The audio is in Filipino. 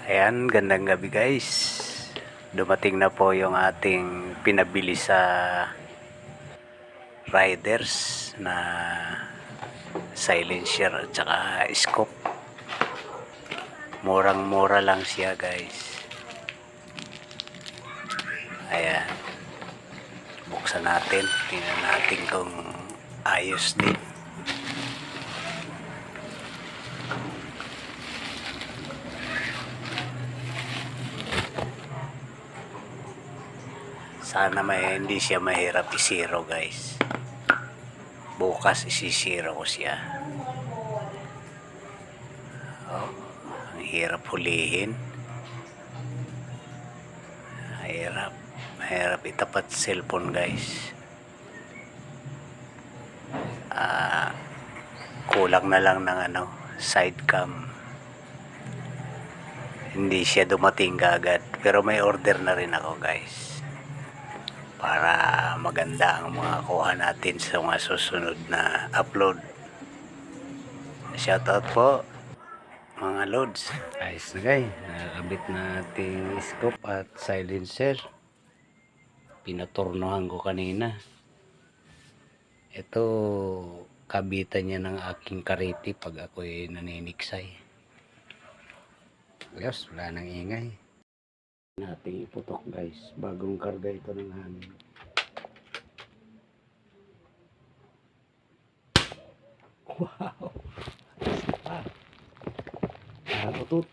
Ayan, gandang gabi guys. Dumating na po yung ating pinabili sa riders na silencer at saka scope. Murang-mura lang siya guys. Ayan. Buksan natin. Tingnan natin kung ayos din. Sana hindi siya mahirap isiro guys. Bukas isisiro ko siya. Oh, ang hirap hulihin. Mahirap itapat cellphone guys. Kulang na lang ng side cam. Hindi siya dumating kagad, pero may order na rin ako guys, para maganda ang mga kuha natin sa mga susunod na upload. Shoutout po mga loads. Ayos na guys, nakakabit natin scope at silencer. Pinaturnohan ko kanina. Ito kabitan niya ng aking kariti pag ako'y naniniksay. Ayos, wala nang ingay. Nating iputok guys, bagong karga ito ng hangin. Wow, utot.